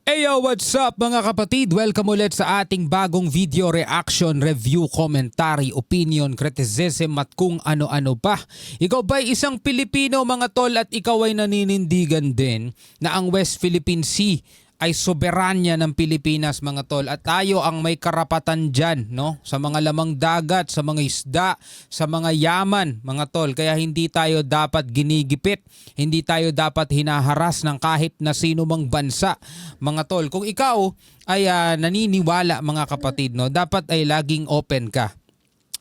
Eyo, what's up mga kapatid? Welcome ulit sa ating bagong video reaction, review, commentary, opinion, criticism at kung ano-ano pa. Ikaw ba'y isang Pilipino mga tol at ikaw ay naninindigan din na ang West Philippine Sea ay soberanya ng Pilipinas mga tol at tayo ang may karapatan dyan, no? Sa mga lamang dagat, sa mga isda, sa mga yaman mga tol. Kaya hindi tayo dapat ginigipit, hindi tayo dapat hinaharas ng kahit na sino mang bansa mga tol. Kung ikaw ay naniniwala mga kapatid, no, dapat ay laging open ka.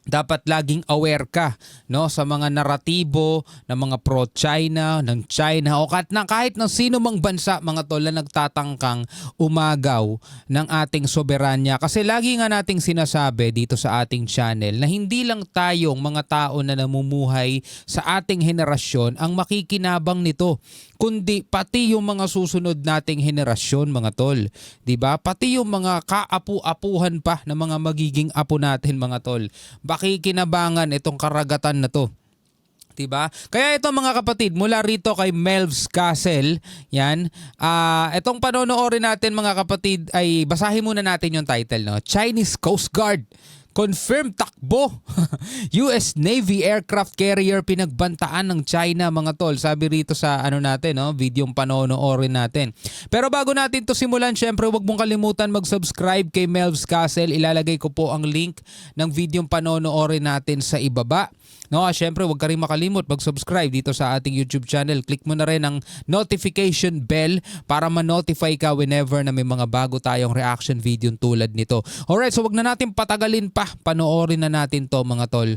Dapat laging aware ka, no, sa mga naratibo ng mga pro-China, ng China o kahit ng sino mang bansa mga tol na nagtatangkang umagaw ng ating soberanya. Kasi lagi nga nating sinasabi dito sa ating channel na hindi lang tayong mga tao na namumuhay sa ating henerasyon ang makikinabang nito, kundi pati yung mga susunod nating henerasyon mga tol. 'Di ba? Pati yung mga kaapu-apuhan pa na mga magiging apo natin mga tol. Makikinabangan itong karagatan na to. Diba? Kaya ito mga kapatid, mula rito kay Melv's Castle, yan, itong panonoorin natin mga kapatid ay basahin muna natin yung title, no? Chinese Coast Guard confirmed takbo. US Navy aircraft carrier pinagbantaan ng China mga tol. Sabi rito sa natin, no, videong panonoorin natin. Pero bago natin to simulan, syempre huwag mong kalimutan mag-subscribe kay Melv's Castle. Ilalagay ko po ang link ng videong panonoorin natin sa ibaba. No, syempre huwag ka rin makalimot mag-subscribe dito sa ating YouTube channel. Click mo na rin ang notification bell para ma-notify ka whenever na may mga bago tayong reaction video tulad nito. Alright, so huwag na natin patagalin pa. Panoorin na natin to mga tol.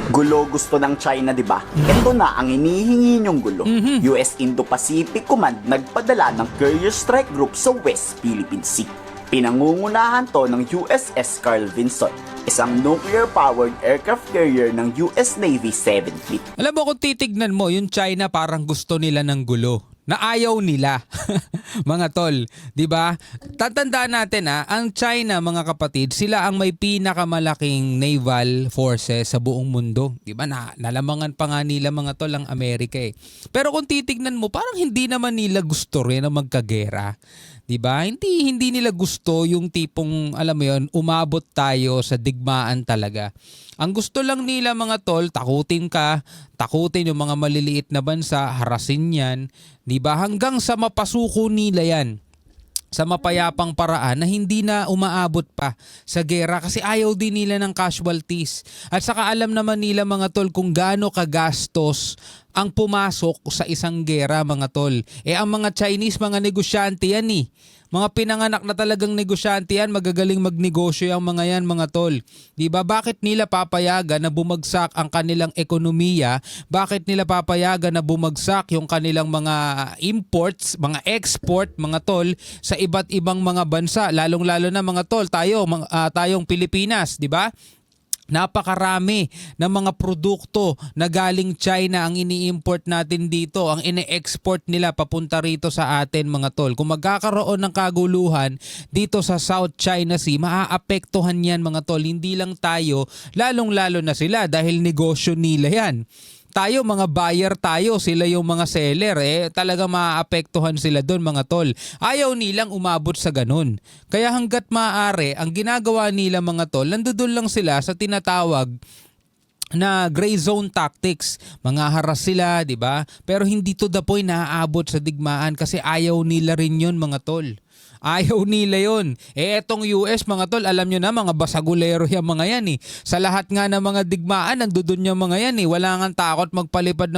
Gulo gusto ng China, di ba? Ito na ang inihingi niyong gulo. US Indo-Pacific Command nagpadala ng carrier strike group sa West Philippine Sea. Pinangungunahan to ng USS Carl Vinson, isang nuclear-powered aircraft carrier ng US Navy 7th Fleet. Alam mo kung titignan mo, yung China parang gusto nila ng gulo. Na ayaw nila. Mga tol, 'di ba? Tatandaan natin ang China mga kapatid, sila ang may pinakamalaking naval forces sa buong mundo, 'di ba? Nalamangan pa nga nila mga tol ang Amerika eh. Pero kung titignan mo, parang hindi naman nila gusto rin na magkagera. 'Di ba? Hindi nila gusto yung tipong alam mo 'yon, umabot tayo sa digmaan talaga. Ang gusto lang nila mga tol, takutin ka, takutin yung mga maliliit na bansa, harasin yan, di ba? Hanggang sa mapasuko nila yan sa mapayapang paraan na hindi na umaabot pa sa gera kasi ayaw din nila ng casualties. At saka alam naman nila mga tol kung gaano kagastos ang pumasok sa isang gera mga tol. Ang mga Chinese, mga negosyante yan eh. Mga pinanganak na talagang negosyante yan, magagaling magnegosyo yung mga yan mga tol. Diba? Bakit nila papayagan na bumagsak ang kanilang ekonomiya? Bakit nila papayagan na bumagsak yung kanilang mga imports, mga export mga tol sa iba't ibang mga bansa? Lalong-lalo na mga tol, tayong Pilipinas, diba? Napakarami ng mga produkto na galing China ang ini-import natin dito, ang ini-export nila papunta rito sa atin mga tol. Kung magkakaroon ng kaguluhan dito sa South China Sea, maaapektuhan yan mga tol. Hindi lang tayo, lalong-lalo na sila dahil negosyo nila yan. Tayo mga buyer tayo, sila yung mga seller talaga maaapektuhan sila doon mga tol. Ayaw nilang umabot sa ganun. Kaya hanggat maaari, ang ginagawa nila mga tol, nandoon lang sila sa tinatawag na gray zone tactics. Mga haras sila, di ba? Pero hindi to the point na aabot sa digmaan kasi ayaw nila rin yun mga tol. Ayaw nila yun. Etong US mga tol, alam nyo na mga basagulero yung mga yan eh. Sa lahat nga ng mga digmaan, nandudun yung mga yan eh. Wala nga takot magpalipad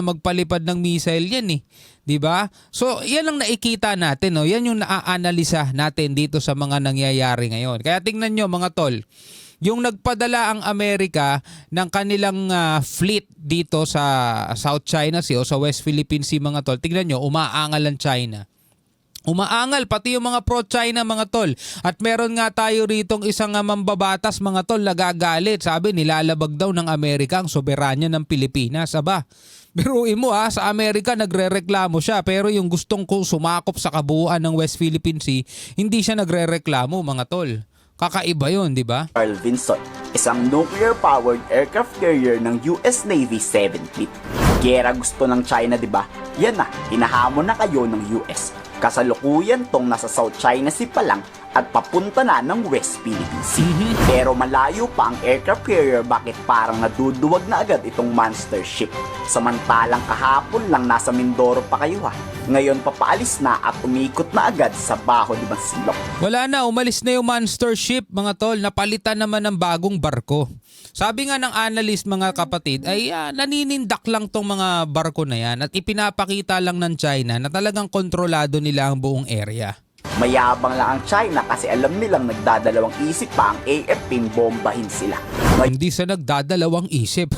ng missile yan eh. Diba? So yan ang nakikita natin. No? Yan yung naa-analisa natin dito sa mga nangyayari ngayon. Kaya tingnan nyo mga tol, yung nagpadala ang Amerika ng kanilang fleet dito sa South China Sea o sa West Philippine Sea mga tol, tingnan nyo, umaangal ang China. Umaangal pati yung mga pro-China mga tol. At meron nga tayo ritong isang mambabatas mga tol nagagalit. Sabi nilalabag daw ng Amerika ang soberanya ng Pilipinas. Aba, biruin mo sa Amerika nagrereklamo siya pero yung gustong sumakop sa kabuuan ng West Philippine Sea, hindi siya nagrereklamo mga tol. Kakaiba yun, di ba? Carl Vinson, isang nuclear-powered aircraft carrier ng US Navy 7th Fleet. Gera gusto ng China, di ba? Yan na, hinahamon na kayo ng US. Kasalukuyan tong nasa South China Sea pa lang at papunta na ng West Philippine Sea. Pero malayo pa ang aircraft carrier, bakit parang naduduwag na agad itong monster ship? Samantalang kahapon lang nasa Mindoro pa kayo ha. Ngayon papaalis na at umikot na agad sa Baho de Masinloc. Wala na, umalis na yung monster ship mga tol, napalitan naman ng bagong barko. Sabi nga ng analyst mga kapatid ay naninindak lang tong mga barko na yan at ipinapakita lang ng China na talagang kontrolado nila ang buong area. Mayabang lang ang China kasi alam nilang nagdadalawang isip pa ang AFP bombahin sila. Hindi sa nagdadalawang isip.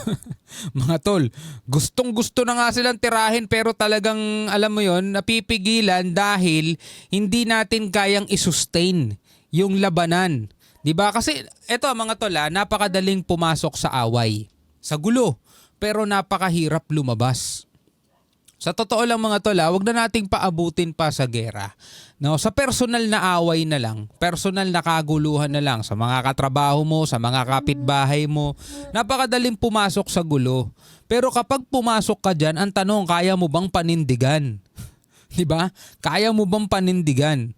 Mga tol, gustong-gusto na nga silang tirahin pero talagang alam mo yon napipigilan dahil hindi natin kayang isustain yung labanan. 'Di ba? Kasi eto mga tol, napakadaling pumasok sa away, sa gulo, pero napakahirap lumabas. Sa totoo lang mga tol, wag na nating paabutin pa sa gera. No, sa personal na away na lang, personal na kaguluhan na lang sa mga katrabaho mo, sa mga kapitbahay mo, napakadaling pumasok sa gulo. Pero kapag pumasok ka diyan, ang tanong, kaya mo bang panindigan? 'Di ba? Kaya mo bang panindigan?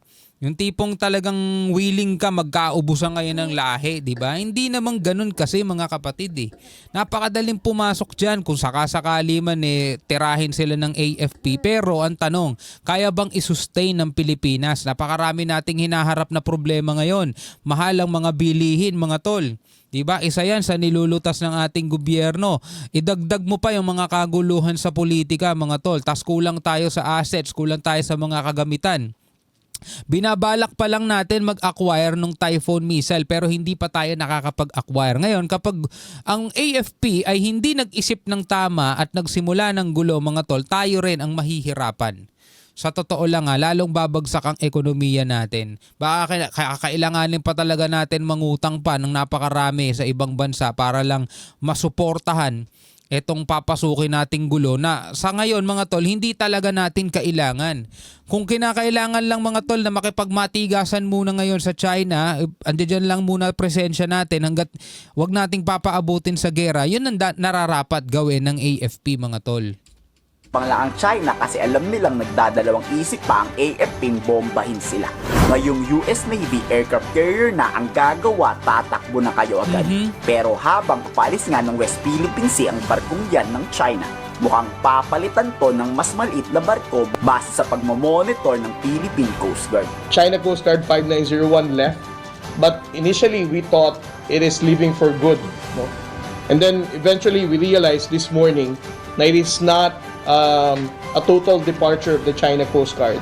Yung tipong talagang willing ka magkaubusan ngayon ng lahi, di ba? Hindi naman ganun kasi mga kapatid eh. Napakadaling pumasok dyan kung sakasakali man tirahin sila ng AFP. Pero ang tanong, kaya bang isustain ng Pilipinas? Napakarami nating hinaharap na problema ngayon. Mahal ang mga bilihin mga tol. Diba? Isa yan sa nilulutas ng ating gobyerno. Idagdag mo pa yung mga kaguluhan sa politika mga tol. Tas kulang tayo sa assets, kulang tayo sa mga kagamitan. Binabalak pa lang natin mag-acquire ng Typhoon missile pero hindi pa tayo nakakapag-acquire. Ngayon kapag ang AFP ay hindi nag-isip ng tama at nagsimula ng gulo mga tol, tayo rin ang mahihirapan. Sa totoo lang lalong babagsak ang ekonomiya natin. Baka kailanganin pa talaga natin mangutang pa ng napakarami sa ibang bansa para lang masuportahan etong papasukin nating gulo na sa ngayon mga tol hindi talaga natin kailangan. Kung kinakailangan lang mga tol na makipagmatigasan muna ngayon sa China, andiyan lang muna presensya natin hanggat wag nating papaabutin sa gera, yun ang nararapat gawin ng AFP mga tol. Lang ang China kasi alam nilang nagdadalawang isip pa ang AFP bombahin sila. Ngayong US Navy aircraft carrier na ang gagawa, tatakbo na kayo agad. Pero habang papalis nga ng West Philippine Sea ang barkong yan ng China, mukhang papalitan to ng mas maliit na barko base sa pagmamonitor ng Philippine Coast Guard. China Coast Guard 5901 left, but initially we thought it is leaving for good. No? And then eventually we realized this morning na it is not a total departure of the China Coast Guard.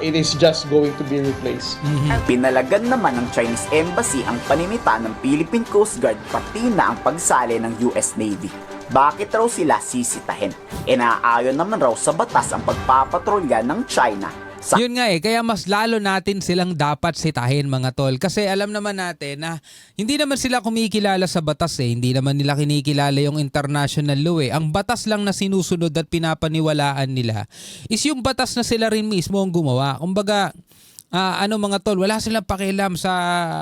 It is just going to be replaced. Pinalagan naman ng Chinese Embassy ang paninita ng Philippine Coast Guard pati na ang pagsali ng US Navy. Bakit raw sila sisitahin? Naaayon naman raw sa batas ang pagpapatrolya ng China. Yun nga kaya mas lalo natin silang dapat sitahin mga tol. Kasi alam naman natin na hindi naman sila kumikilala sa batas Hindi naman nila kinikilala yung international law Ang batas lang na sinusunod at pinapaniwalaan nila is yung batas na sila rin mismo ang gumawa. Kumbaga, mga tol, wala silang pakialam sa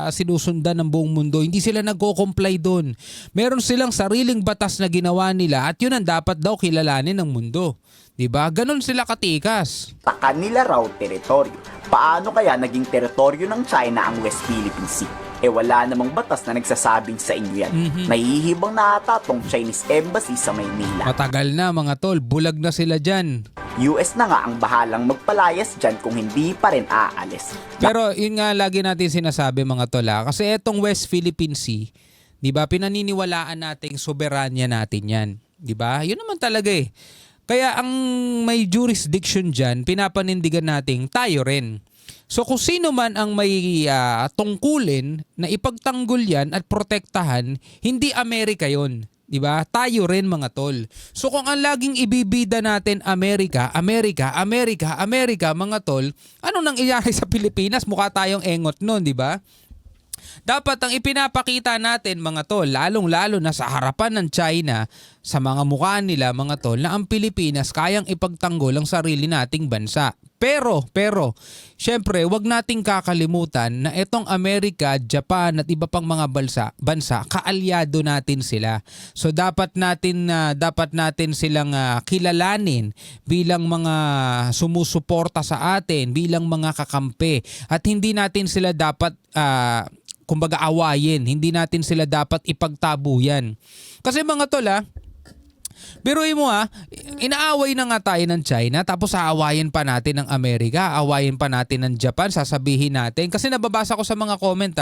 sinusundan ng buong mundo. Hindi sila nagko-comply doon. Meron silang sariling batas na ginawa nila at yun ang dapat daw kilalanin ng mundo. Diba? Ganon sila katikas. Sa kanila raw teritoryo. Paano kaya naging teritoryo ng China ang West Philippine Sea? Wala namang batas na nagsasabing sa inyo yan. Nahihibang na ata tong Chinese Embassy sa Maynila. Matagal na mga tol, bulag na sila dyan. US na nga ang bahalang magpalayas dyan kung hindi pa rin aalis. Pero yun nga lagi natin sinasabi mga tol kasi etong West Philippine Sea, diba, pinaniniwalaan nating soberanya natin yan. Diba? Yun naman talaga Kaya ang may jurisdiction dyan, pinapanindigan nating tayo rin. So kung sino man ang may tungkulin na ipagtanggol yan at protektahan, hindi Amerika yon. Diba? Tayo rin mga tol. So kung ang laging ibibida natin Amerika, Amerika, Amerika, Amerika mga tol, ano nang iyari sa Pilipinas? Mukha tayong engot nun, diba? Dapat ang ipinapakita natin mga tol, lalong-lalo na sa harapan ng China, sa mga mukha nila mga tol, na ang Pilipinas kayang ipagtanggol ang sarili nating bansa. Pero, syempre, wag nating kakalimutan na itong Amerika, Japan at iba pang mga bansa, kaalyado natin sila. So dapat natin silang kilalanin bilang mga sumusuporta sa atin, bilang mga kakampi. At hindi natin sila dapat kumbaga awayin, hindi natin sila dapat ipagtabuyan. Kasi mga tol, biruin mo inaaway na nga tayo ng China tapos aawayin pa natin ng Amerika, aawayin pa natin ng Japan, sasabihin natin. Kasi nababasa ko sa mga comment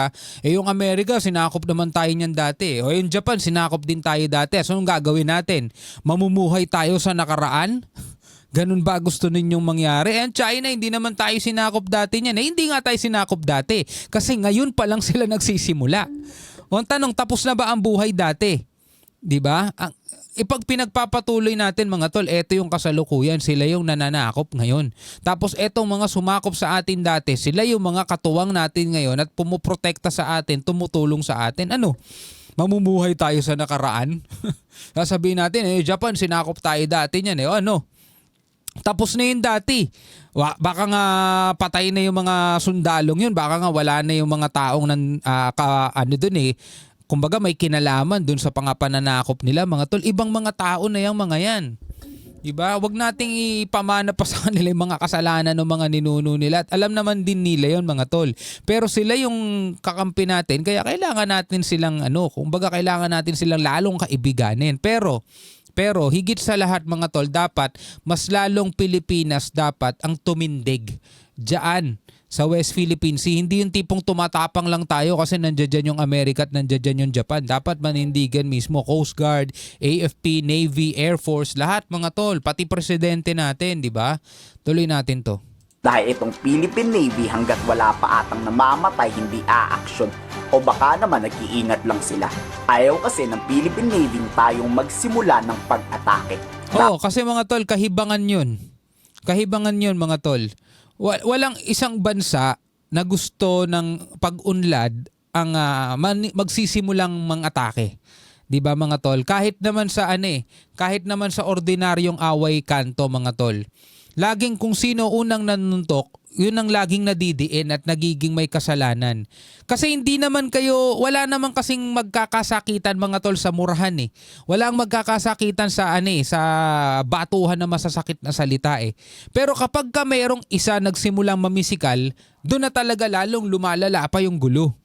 yung Amerika sinakop naman tayo niyan dati. O yung Japan sinakop din tayo dati. So anong gagawin natin? Mamumuhay tayo sa nakaraan? Ganun ba gusto ninyong mangyari? And China, hindi naman tayo sinakop dati niyan. Hindi nga tayo sinakop dati. Kasi ngayon pa lang sila nagsisimula. O ang tanong, tapos na ba ang buhay dati? Diba? Ipag pinagpapatuloy natin mga tol, eto yung kasalukuyan, sila yung nananakop ngayon. Tapos etong mga sumakop sa atin dati, sila yung mga katuwang natin ngayon at pumuprotekta sa atin, tumutulong sa atin. Ano? Mamumuhay tayo sa nakaraan? Sasabihin natin, Japan, sinakop tayo dati niyan. Ano? Tapos na yun dati. Baka nga patay na yung mga sundalong yun, baka nga wala na yung mga taong kumbaga may kinalaman dun sa pangapananakop nila mga tol. Ibang mga tao na yung mga yan. Diba? Huwag nating ipamana pa sa kanila yung mga kasalanan ng mga ninuno nila. At alam naman din nila yon mga tol. Pero sila yung kakampi natin, kaya kailangan natin silang kumbaga kailangan natin silang lalong kaibiganin. Pero higit sa lahat mga tol, dapat mas lalong Pilipinas dapat ang tumindig diyan sa West Philippine Sea. Hindi yung tipong tumatapang lang tayo kasi nandiyan yung Amerika at nandiyan yung Japan. Dapat manindigan mismo Coast Guard, AFP, Navy, Air Force, lahat mga tol, pati presidente natin, di ba? Tuloy natin to. Dahil itong Philippine Navy hanggat wala pa atang namamatay hindi aaksyon o baka naman nag-iingat lang sila. Ayaw kasi ng Philippine Navy tayong magsimula ng pag-atake. Kasi mga tol, kahibangan yun. Kahibangan yun mga tol. Walang isang bansa na gusto ng pag-unlad ang magsisimulang mang-atake. 'Di ba mga tol? Kahit naman sa ordinaryong away kanto mga tol. Laging kung sino unang nanuntok, yun ang laging nadidiin at nagiging may kasalanan. Kasi wala naman kasing magkakasakitan mga tol sa murahan eh. Wala ang magkakasakitan sa batuhan na masasakit na salita eh. Pero kapag mayroong isa nagsimulang mamisikal, doon na talaga lalong lumalala pa yung gulo.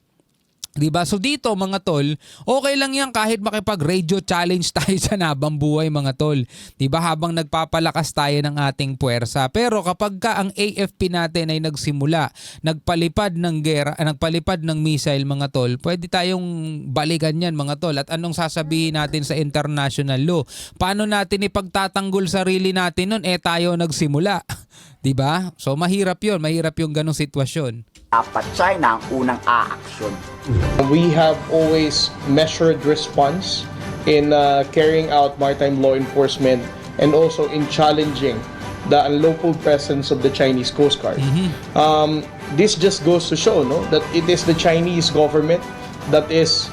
Diba? So dito mga tol, okay lang yan kahit makipag-radio challenge tayo sa nabang buhay mga tol. Diba? Habang nagpapalakas tayo ng ating puwersa. Pero kapag ang AFP natin ay nagsimula, nagpalipad ng missile mga tol, pwede tayong balikan yan mga tol. At anong sasabihin natin sa international law? Paano natin ipagtatanggol sarili natin nun? Tayo nagsimula. Diba? So mahirap yung ganong sitwasyon. Dapat China ang unang aaksyon. We have always measured response in carrying out maritime law enforcement and also in challenging the unlawful presence of the Chinese Coast Guard. This just goes to show that it is the Chinese government that is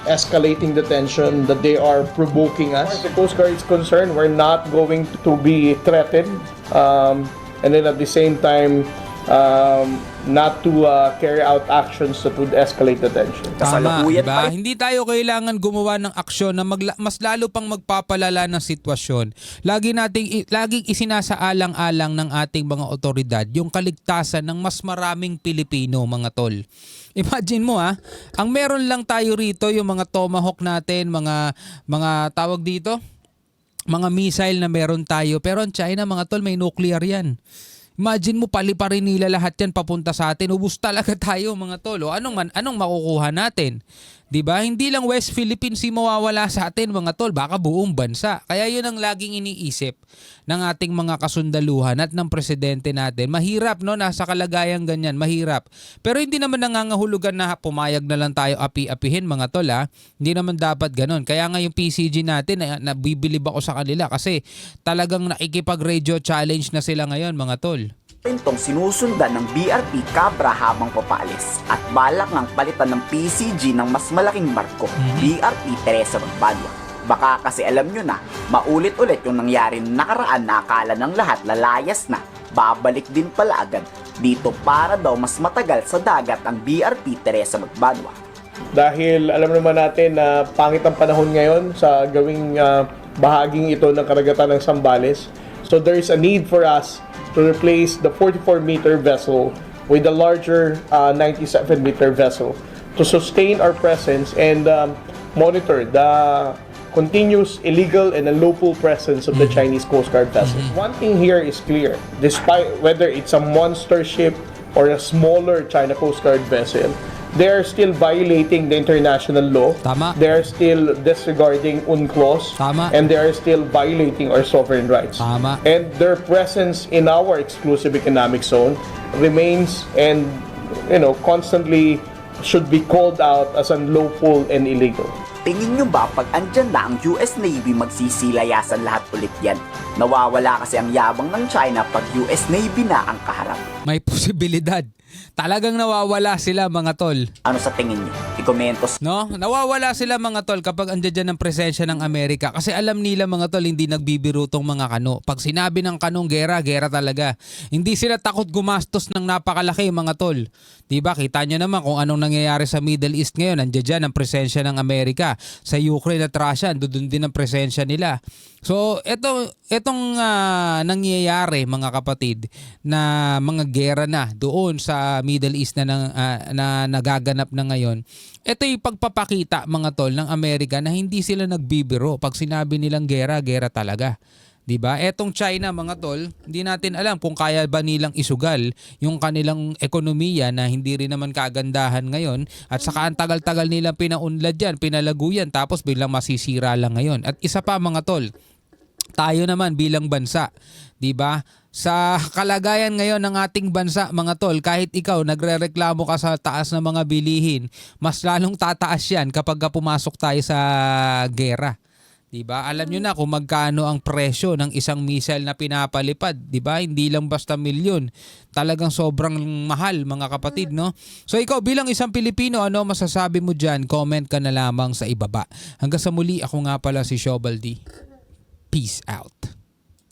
escalating the tension, that they are provoking us. As the Coast Guard is concerned, we're not going to be threatened, and then at the same time, not to carry out actions that would escalate the tension. Tama, diba? Hindi tayo kailangan gumawa ng aksyon na mas lalo pang magpapalala ng sitwasyon. Laging isinasaalang-alang ng ating mga otoridad yung kaligtasan ng mas maraming Pilipino, mga tol. Imagine mo ang meron lang tayo rito yung mga Tomahawk natin, mga tawag dito, mga missile na meron tayo. Pero ang China mga tol, may nuclear yan. Imagine mo, paliparin nila lahat yan papunta sa atin. Ubus talaga tayo mga tol. Anong makukuha natin? Diba? Hindi lang West Philippine Sea mawawala sa atin mga tol, baka buong bansa. Kaya yun ang laging iniisip ng ating mga kasundaluhan at ng presidente natin. Mahirap nasa kalagayan ganyan, mahirap. Pero hindi naman nangangahulugan na pumayag na lang tayo api-apihin mga tol Hindi naman dapat ganun. Kaya nga yung PCG natin, nabibilib ako sa kanila kasi talagang nakikipag-radio challenge na sila ngayon mga tol. Itong sinusundan ng BRP Cabra habang papalis at balak ng palitan ng PCG ng mas malaking barko, BRP Teresa Magbanwa. Baka kasi alam nyo na, maulit-ulit yung nangyari nakaraan na akala ng lahat lalayas na, babalik din pala agad. Dito para daw mas matagal sa dagat ang BRP Teresa Magbanwa. Dahil alam naman natin na pangit ang panahon ngayon sa gawing bahaging ito ng karagatan ng Zambales. So there is a need for us to replace the 44-meter vessel with a larger 97-meter vessel to sustain our presence and monitor the continuous illegal and unlawful presence of the Chinese Coast Guard vessels. One thing here is clear, despite whether it's a monster ship or a smaller China Coast Guard vessel, they are still violating the international law. Tama. They are still disregarding UNCLOS. Tama. And they are still violating our sovereign rights. Tama. And their presence in our exclusive economic zone remains and constantly should be called out as unlawful and illegal. Tingin nyo ba pag andyan na ang US Navy magsisilayasan lahat ulit yan? Nawawala kasi ang yabang ng China pag US Navy na ang kaharap. May posibilidad. Talagang nawawala sila mga tol. Ano sa tingin nyo? I-komento No? Nawawala sila mga tol kapag andyan dyan ang presensya ng Amerika. Kasi alam nila mga tol, hindi nagbibiro tong mga kano. Pag sinabi ng kanong gera, gera talaga. Hindi sila takot gumastos ng napakalaki mga tol. Diba? Kita nyo naman kung anong nangyayari sa Middle East ngayon. Andyan dyan ang presensya ng Amerika. Sa Ukraine at Russia, doon din ang presensya nila. So, etong nangyayari mga kapatid na mga gera na doon sa Middle East na nagaganap na ngayon. Ito yung pagpapakita mga tol ng Amerika na hindi sila nagbibiro. Pag sinabi nilang gera, gera talaga. 'Di ba? Etong China mga tol, hindi natin alam kung kaya ba nilang isugal yung kanilang ekonomiya na hindi rin naman kagandahan ngayon at saka ang tagal-tagal nilang pinaunlad yan, pinalago yan tapos biglang masisira lang ngayon. At isa pa mga tol, tayo naman bilang bansa, 'di ba? Sa kalagayan ngayon ng ating bansa, mga tol, kahit ikaw nagrereklamo ka sa taas ng mga bilihin, mas lalong tataas 'yan kapag pumasok tayo sa gera. 'Di ba? Alam niyo na kung magkano ang presyo ng isang missile na pinapalipad, 'di ba? Hindi lang basta milyon. Talagang sobrang mahal, mga kapatid, no? So ikaw bilang isang Pilipino, ano masasabi mo diyan? Comment ka na lamang sa ibaba. Hanggang sa muli, ako nga pala si Shobaldi. Peace out.